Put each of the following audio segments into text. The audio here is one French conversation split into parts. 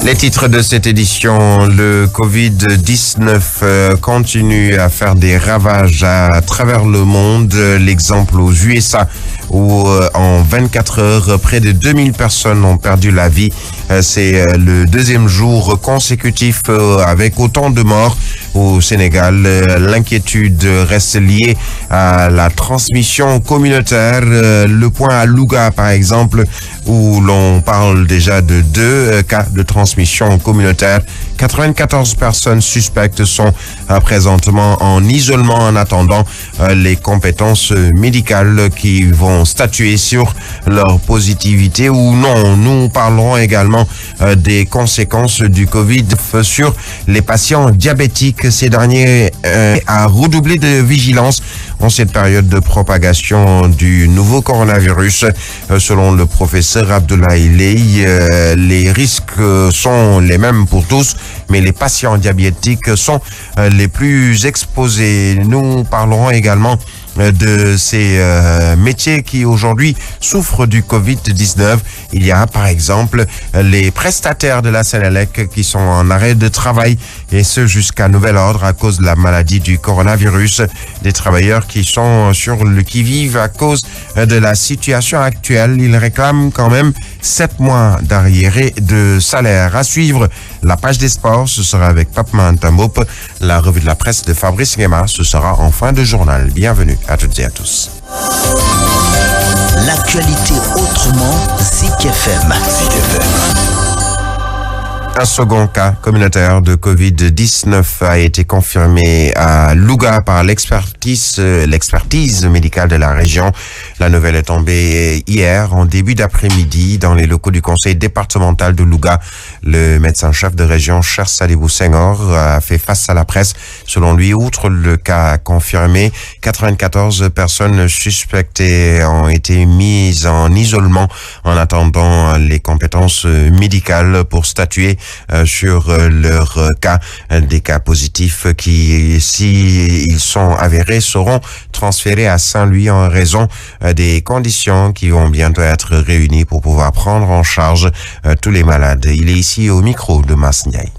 Les titres de cette édition, le Covid-19 continue à faire des ravages à travers le monde. L'exemple aux USA où en 24 heures, près de 2000 personnes ont perdu la vie. C'est le deuxième jour consécutif avec autant de morts au Sénégal. L'inquiétude reste liée à la transmission communautaire. Le point à Louga, par exemple, où l'on parle déjà de 2 cas de transmission communautaire. 94 personnes suspectes sont présentement en isolement en attendant les compétences médicales qui vont statuer sur leur positivité ou non. Nous parlerons également des conséquences du Covid sur les patients diabétiques. Ces derniers à redoubler de vigilance en cette période de propagation du nouveau coronavirus. Selon le professeur Abdoulaye Leye, les risques sont les mêmes pour tous, mais les patients diabétiques sont les plus exposés. Nous parlerons également de ces métiers qui aujourd'hui souffrent du Covid-19. Il y a par exemple les prestataires de la Sénélec qui sont en arrêt de travail et ce jusqu'à nouvel ordre à cause de la maladie du coronavirus. Des travailleurs qui sont sur le qui-vive à cause de la situation actuelle. Ils réclament quand même 7 mois d'arriérés de salaire. À suivre, la page des sports, ce sera avec Pape Mantambop. La revue de la presse de Fabrice Nguema, ce sera en fin de journal. Bienvenue à toutes et à tous. L'actualité autrement, Zik FM. Un second cas communautaire de Covid-19 a été confirmé à Louga par l'expertise médicale de la région. La nouvelle est tombée hier en début d'après-midi dans les locaux du conseil départemental de Louga. Le médecin-chef de région, Cheikh Sadibou Senghor, a fait face à la presse. Selon lui, outre le cas confirmé, 94 personnes suspectées ont été mises en isolement en attendant les compétences médicales pour statuer sur leur cas. Des cas positifs qui, si ils sont avérés, seront transférés à Saint-Louis en raison des conditions qui vont bientôt être réunies pour pouvoir prendre en charge tous les malades. Il est ici au micro de Mas Ndiaye.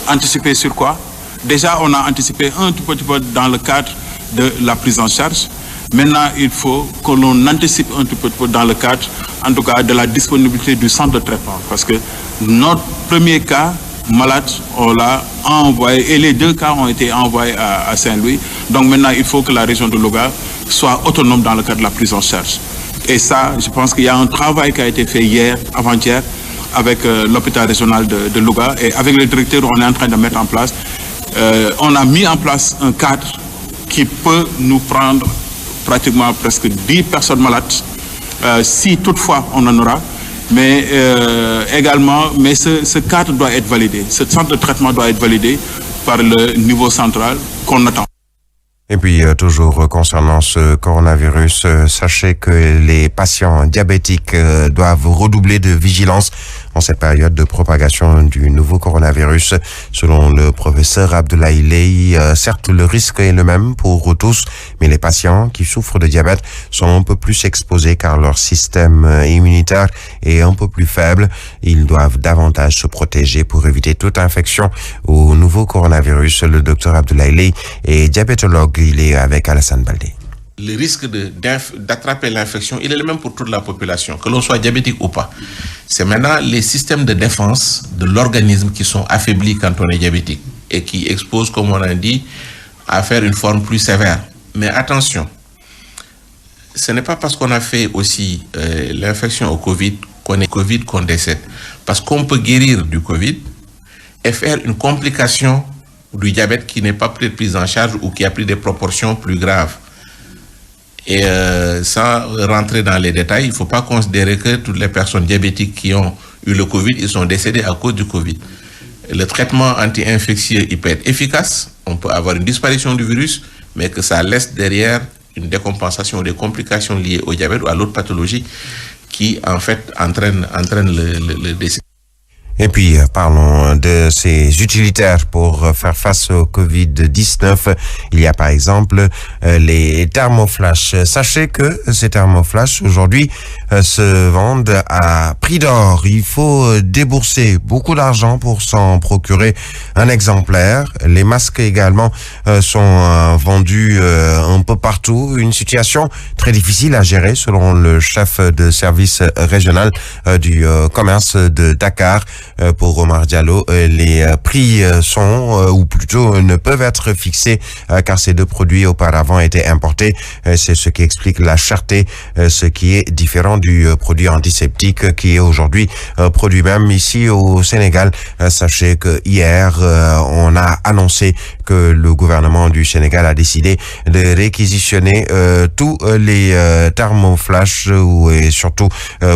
Anticiper sur quoi? Déjà, on a anticipé un tout petit peu dans le cadre de la prise en charge. Maintenant, il faut que l'on anticipe un tout petit peu dans le cadre, en tout cas, de la disponibilité du centre de traitement. Parce que notre premier cas malade, on l'a envoyé, et les 2 cas ont été envoyés à Saint-Louis. Donc maintenant, il faut que la région de Louga soit autonome dans le cadre de la prise en charge. Et ça, je pense qu'il y a un travail qui a été fait hier, avant-hier, avec l'hôpital régional de Louga. Et avec le directeur, on est en train de mettre en place. On a mis en place un cadre qui peut nous prendre pratiquement presque 10 personnes malades, si toutefois on en aura, mais également, mais ce cadre doit être validé, ce centre de traitement doit être validé par le niveau central qu'on attend. Et puis, toujours concernant ce coronavirus, sachez que les patients diabétiques doivent redoubler de vigilance en cette période de propagation du nouveau coronavirus. Selon le professeur Abdoulaye Leye, certes, le risque est le même pour tous, mais les patients qui souffrent de diabète sont un peu plus exposés car leur système immunitaire est un peu plus faible. Ils doivent davantage se protéger pour éviter toute infection au nouveau coronavirus. Le docteur Abdoulaye Leye est diabétologue. Il est avec Alassane Baldé. Le risque d'attraper l'infection, il est le même pour toute la population, que l'on soit diabétique ou pas. C'est maintenant les systèmes de défense de l'organisme qui sont affaiblis quand on est diabétique et qui exposent, comme on a dit, à faire une forme plus sévère. Mais attention, ce n'est pas parce qu'on a fait aussi l'infection au Covid qu'on décède. Parce qu'on peut guérir du Covid et faire une complication du diabète qui n'est pas prise en charge ou qui a pris des proportions plus graves. Et sans rentrer dans les détails, il ne faut pas considérer que toutes les personnes diabétiques qui ont eu le Covid, ils sont décédés à cause du Covid. Le traitement anti-infectieux, il peut être efficace. On peut avoir une disparition du virus, mais que ça laisse derrière une décompensation des complications liées au diabète ou à l'autre pathologie qui, en fait, entraîne le décès. Et puis, parlons de ces utilitaires pour faire face au Covid-19. Il y a par exemple les thermoflash. Sachez que ces thermoflash aujourd'hui se vendent à prix d'or. Il faut débourser beaucoup d'argent pour s'en procurer un exemplaire. Les masques également sont vendus un peu partout. Une situation très difficile à gérer selon le chef de service régional du commerce de Dakar. Pour Omar Diallo, les prix sont, ou plutôt ne peuvent être fixés car ces deux produits auparavant étaient importés. C'est ce qui explique la cherté, ce qui est différent du produit antiseptique qui est aujourd'hui produit même ici au Sénégal. Sachez que hier, on a annoncé que le gouvernement du Sénégal a décidé de réquisitionner tous les thermoflash et surtout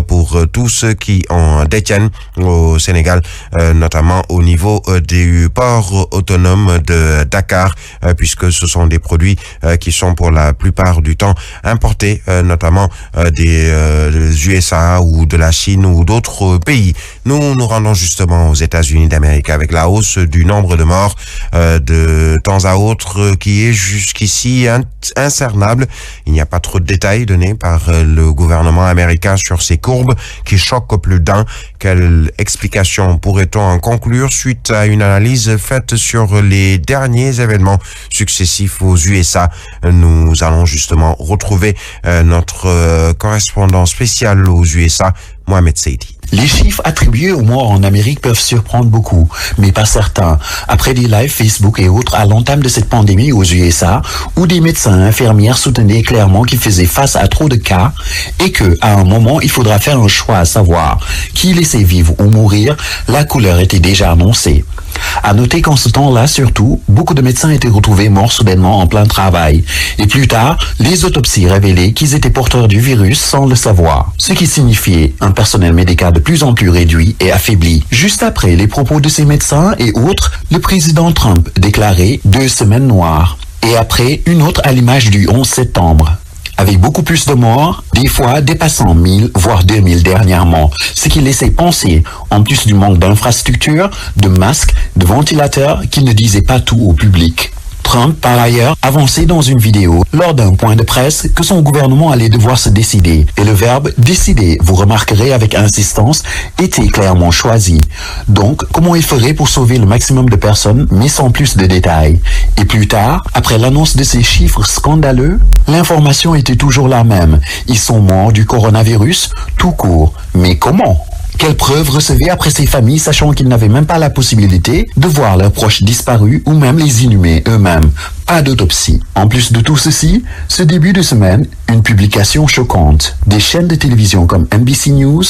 pour tous ceux qui en détiennent au Sénégal, notamment au niveau du port autonome de Dakar, puisque ce sont des produits qui sont pour la plupart du temps importés, notamment des USA ou de la Chine ou d'autres pays. Nous nous rendons justement aux États-Unis d'Amérique avec la hausse du nombre de morts de temps à autre qui est jusqu'ici incernable. Il n'y a pas trop de détails donnés par le gouvernement américain sur ces courbes qui choquent plus d'un. Quelle explication pourrait-on en conclure suite à une analyse faite sur les derniers événements successifs aux USA? Nous allons justement retrouver notre correspondant spécial aux USA, Mohamed Seidi. Les chiffres attribués aux morts en Amérique peuvent surprendre beaucoup, mais pas certains. Après des lives Facebook et autres à l'entame de cette pandémie aux USA, où des médecins et infirmières soutenaient clairement qu'ils faisaient face à trop de cas et que, à un moment, il faudra faire un choix à savoir qui laisser vivre ou mourir, la couleur était déjà annoncée. À noter qu'en ce temps-là, surtout, beaucoup de médecins étaient retrouvés morts soudainement en plein travail. Et plus tard, les autopsies révélaient qu'ils étaient porteurs du virus sans le savoir. Ce qui signifiait un personnel médical de plus en plus réduit et affaibli. Juste après les propos de ces médecins et autres, le président Trump déclarait 2 semaines noires. Et après, une autre à l'image du 11 septembre. Avec beaucoup plus de morts, des fois dépassant 1000, voire 2000 dernièrement, ce qui laissait penser, en plus du manque d'infrastructures, de masques, de ventilateurs, qu'il ne disait pas tout au public. Trump, par ailleurs, avançait dans une vidéo, lors d'un point de presse, que son gouvernement allait devoir se décider. Et le verbe « décider », vous remarquerez avec insistance, était clairement choisi. Donc, comment il ferait pour sauver le maximum de personnes, mais sans plus de détails. Et plus tard, après l'annonce de ces chiffres scandaleux, l'information était toujours la même. Ils sont morts du coronavirus, tout court. Mais comment ? Quelles preuves recevaient après ces familles, sachant qu'ils n'avaient même pas la possibilité de voir leurs proches disparus ou même les inhumer eux-mêmes? Pas d'autopsie. En plus de tout ceci, ce début de semaine, une publication choquante. Des chaînes de télévision comme NBC News,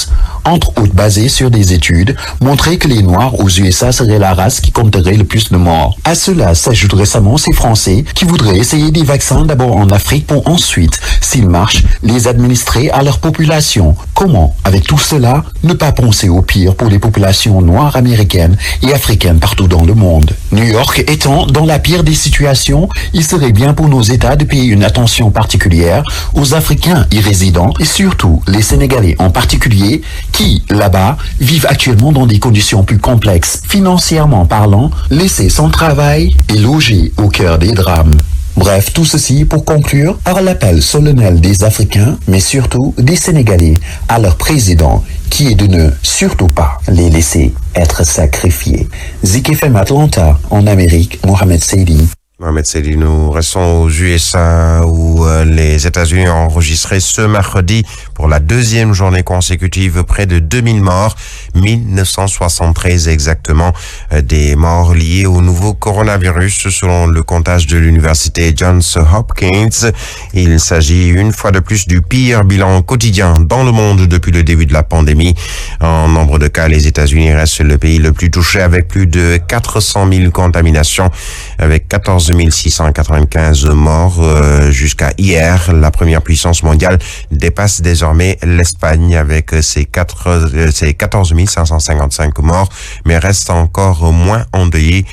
entre autres basées sur des études, montraient que les Noirs aux USA seraient la race qui compterait le plus de morts. À cela s'ajoutent récemment ces Français qui voudraient essayer des vaccins d'abord en Afrique pour ensuite, s'ils marchent, les administrer à leur population. Comment, avec tout cela, ne pas penser au pire pour les populations noires américaines et africaines partout dans le monde? New York étant dans la pire des situations, il serait bien pour nos États de payer une attention particulière aux Africains y résidant et surtout les Sénégalais en particulier qui, là-bas, vivent actuellement dans des conditions plus complexes, financièrement parlant, laissés sans travail et logés au cœur des drames. Bref, tout ceci pour conclure par l'appel solennel des Africains, mais surtout des Sénégalais, à leur président, qui est de ne surtout pas les laisser être sacrifiés. Zik FM Atlanta, en Amérique, Mohamed Seidi. Mohamed Seidi, nous restons aux USA où les États-Unis ont enregistré ce mercredi pour la 2e journée consécutive près de 2000 morts, 1973 exactement, des morts liés au nouveau coronavirus selon le comptage de l'université Johns Hopkins. Il s'agit une fois de plus du pire bilan quotidien dans le monde depuis le début de la pandémie. En nombre de cas, les États-Unis restent le pays le plus touché avec plus de 400 000 contaminations, avec 14 695 morts jusqu'à hier. La première puissance mondiale dépasse désormais l'Espagne avec ses 14 555 morts, mais reste encore moins endeuillé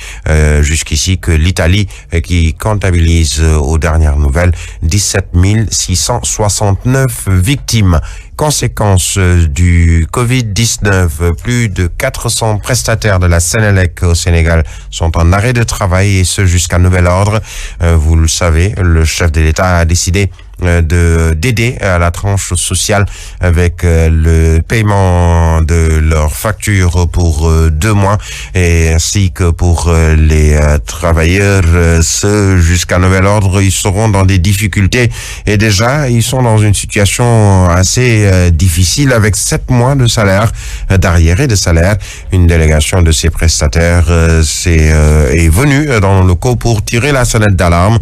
jusqu'ici que l'Italie qui comptabilise aux dernières nouvelles 17 669 victimes. conséquences du Covid-19. Plus de 400 prestataires de la Sénélec au Sénégal sont en arrêt de travail et ce jusqu'à nouvel ordre. Vous le savez, le chef de l'État a décidé d'aider à la tranche sociale avec le paiement de leurs factures pour 2 mois et ainsi que pour les travailleurs. Ce jusqu'à nouvel ordre, ils seront dans des difficultés et déjà ils sont dans une situation assez difficile avec 7 mois de salaire, d'arriérés de salaire. Une délégation de ces prestataires est venue dans le locaux pour tirer la sonnette d'alarme.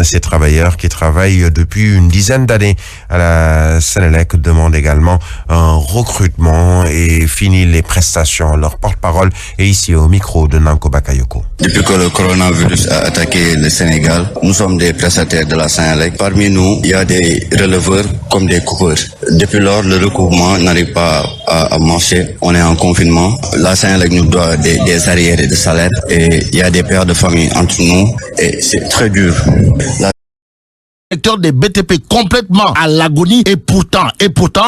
Ces travailleurs qui travaillent depuis une dizaine d'années à la Sénélec demandent également un recrutement et finit les prestations. Leur porte-parole est ici au micro de Nanko Bakayoko. Depuis que le coronavirus a attaqué le Sénégal, nous sommes des prestataires de la Sénélec. Parmi nous, il y a des releveurs comme des coupeurs. Depuis lors, le recouvrement n'arrive pas à marcher. On est en confinement. La Sénélec nous doit des arriérés de salaire et il y a des pères de famille entre nous et c'est très dur. Secteur des BTP complètement à l'agonie et pourtant,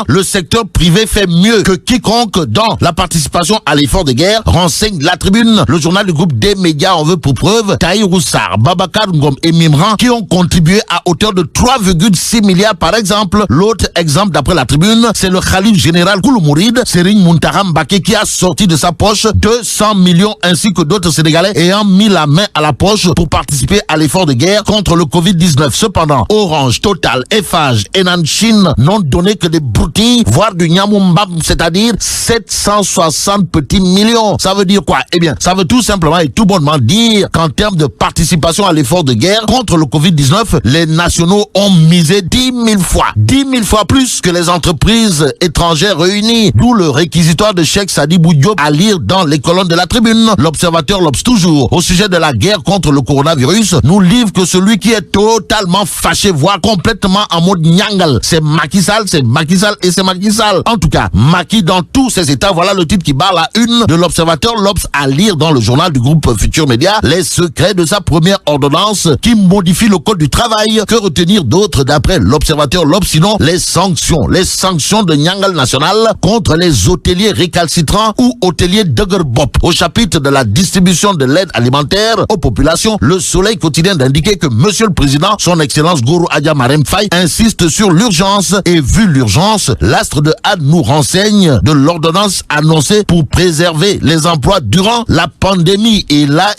le secteur privé fait mieux que quiconque dans la participation à l'effort de guerre, renseigne La Tribune. Le journal du groupe des médias en veut pour preuve Tahirou Sarr, Babacar Ngom et Mimran qui ont contribué à hauteur de 3,6 milliards par exemple. L'autre exemple d'après La Tribune, c'est le Khalif général Kouloumouride, Serigne Mountakha Mbacké qui a sorti de sa poche 200 millions ainsi que d'autres Sénégalais ayant mis la main à la poche pour participer à l'effort de guerre contre le Covid-19. Cependant, Orange, Total, Eiffage et Chine n'ont donné que des broutilles, voire du nyamoumbam, c'est-à-dire 760 petits millions. Ça veut dire quoi? Eh bien, ça veut tout simplement et tout bonnement dire qu'en termes de participation à l'effort de guerre contre le Covid-19, les nationaux ont misé 10 000 fois plus que les entreprises étrangères réunies. D'où le réquisitoire de Cheikh Sadibou Diop à lire dans les colonnes de La Tribune. L'Observateur l'Obs toujours, au sujet de la guerre contre le coronavirus, nous livre que celui qui est totalement fâché, voire complètement en mode nyangal, c'est Macky Sall. En tout cas, Macky dans tous ses états, voilà le titre qui barre la une de l'Observateur l'Obs à lire dans le journal du groupe Futur Média, les secrets de sa première ordonnance qui modifie le code du travail. Que retenir d'autre d'après l'Observateur l'Obs, sinon les sanctions de nyangal national contre les hôteliers récalcitrants ou hôteliers Duggerbop. Au chapitre de la distribution de l'aide alimentaire aux populations, le Soleil quotidien d'indiquer que Monsieur le Président, son Excellence Gourou Adja Marème Faye, insiste sur l'urgence et vu l'urgence, l'astre de Had nous renseigne de l'ordonnance annoncée pour préserver les emplois durant la pandémie. Et là,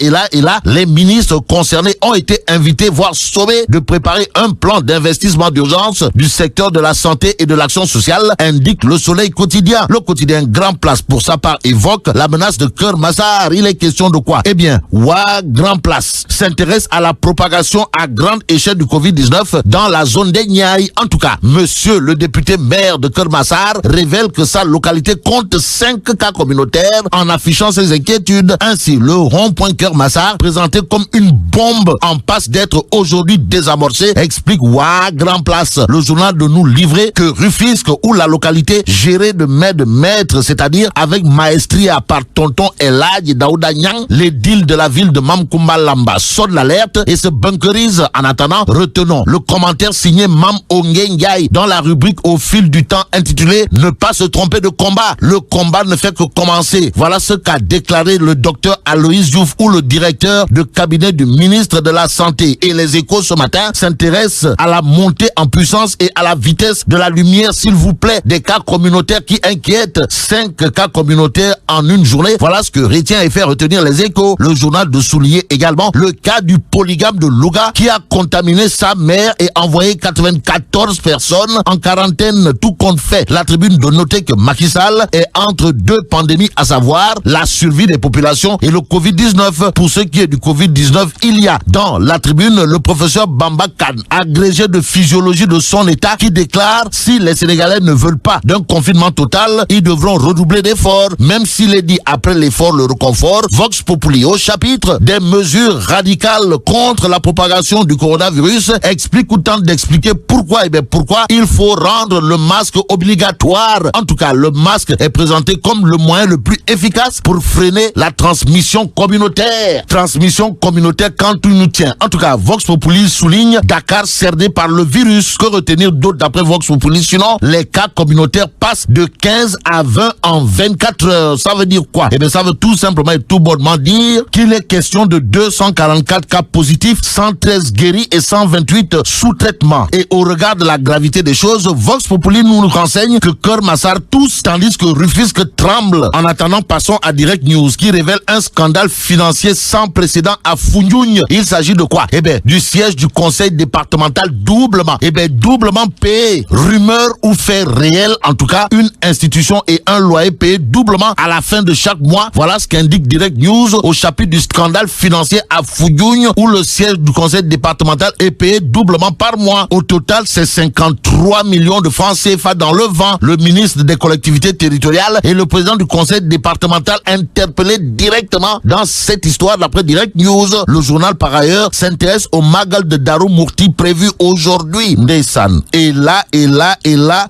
les ministres concernés ont été invités, voire sommés, de préparer un plan d'investissement d'urgence du secteur de la santé et de l'action sociale, indique le Soleil quotidien. Le quotidien Grand Place, pour sa part, évoque la menace de Keur Massar. Il est question de quoi? Eh bien, Grand Place s'intéresse à la propagation à grande échelle du Covid-19 dans la zone des Niayes. En tout cas, monsieur le député maire de Keur Massar révèle que sa localité compte 5 cas communautaires en affichant ses inquiétudes. Ainsi, le rond-point Keur Massar, présenté comme une bombe en passe d'être aujourd'hui désamorcé, explique Grand Place. Le journal de nous livrer que Rufisque, où la localité gérée de maître, c'est-à-dire avec maestria par tonton Eladji Daouda Niang, les deals de la ville de Mamkoumba Lamba sonnent l'alerte et se bunkerisent. En attendant, retenons le commentaire signé Mam Ongué Ndiaye dans la rubrique Au fil du temps intitulée Ne pas se tromper de combat. Le combat ne fait que commencer. Voilà ce qu'a déclaré le docteur Aloïs Diouf, ou le directeur de cabinet du ministre de la Santé. Et les Échos ce matin s'intéressent à la montée en puissance et à la vitesse de la lumière, s'il vous plaît, des cas communautaires qui inquiètent. 5 cas communautaires en une journée. Voilà ce que retient et fait retenir les Échos. Le journal de souligner également le cas du polygame de Louga qui a contaminé sa mère et envoyé 94 personnes en quarantaine, tout compte fait. La Tribune de noter que Macky Sall est entre 2 pandémies, à savoir la survie des populations et le Covid-19. Pour ce qui est du Covid-19, il y a dans La Tribune le professeur Bamba Kane, agrégé de physiologie de son état, qui déclare si les Sénégalais ne veulent pas d'un confinement total, ils devront redoubler d'efforts, même s'il est dit après l'effort le reconfort. Vox Populi au chapitre des mesures radicales contre la propagation du coronavirus explique explique ou tente d'expliquer pourquoi. Pourquoi il faut rendre le masque obligatoire. En tout cas, le masque est présenté comme le moyen le plus efficace pour freiner la transmission communautaire. Transmission communautaire quand tout nous tient. En tout cas, Vox Populi souligne Dakar cerdé par le virus. Que retenir d'autre d'après Vox Populi? Sinon, les cas communautaires passent de 15 à 20 en 24 heures. Ça veut dire quoi? Ça veut tout simplement et tout bonnement dire qu'il est question de 244 cas positifs, 113 guéris et 128 sous traitement. Et au regard de la gravité des choses, Vox Populi nous renseigne que Keur Massar tous, tandis que Rufisque tremble. En attendant, passons à Direct News qui révèle un scandale financier sans précédent à Foundiougne. Il s'agit de quoi? Du siège du conseil départemental doublement. Doublement payé. Rumeur ou fait réel, en tout cas, une institution et un loyer payé doublement à la fin de chaque mois. Voilà ce qu'indique Direct News au chapitre du scandale financier à Foundiougne où le siège du conseil départemental est payé doublement par mois. Au total, c'est 53 millions de francs CFA dans le vent. Le ministre des collectivités territoriales et le président du conseil départemental interpellés directement dans cette histoire d'après Direct News. Le journal, par ailleurs, s'intéresse au Magal de Darou Mourti prévu aujourd'hui. Ndeyssan. Et là,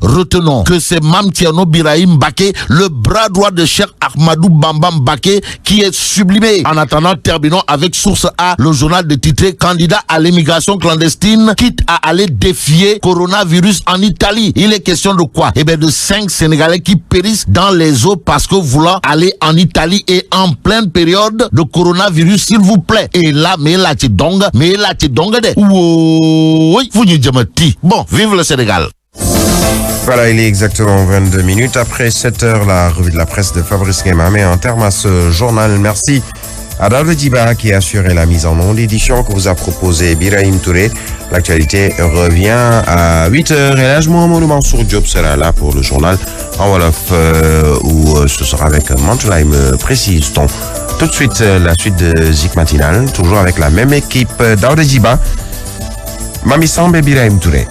retenons que c'est Mame Thierno Birahim Mbacké, le bras droit de Cheikh Ahmadou Bamba Mbacké, qui est sublimé. En attendant, terminons avec Source A, le journal de titré candidat à l'émigration clandestine, quitte à aller défier coronavirus en Italie. Il est question de quoi? De 5 Sénégalais qui périssent dans les eaux parce que voulant aller en Italie et en pleine période de coronavirus, s'il vous plaît. Et là, mais là, tu donges de. Oui, vous n'y dites. Bon, vive le Sénégal. Voilà, il est exactement 22 minutes. Après 7 heures, la revue de la presse de Fabrice Ngema met un terme à ce journal. Merci à Daouda Djiba qui a assuré la mise en onde. Édition que vous a proposé Birahim Touré. L'actualité revient à 8 heures. Et là, Mohamed Mansour Diop sera là pour le journal en Wolof où ce sera avec Mantoulaye, me précise-t-on. Tout de suite, la suite de Zik Matinal, toujours avec la même équipe. Daouda Djiba, Mami Sambe, Birahim Touré.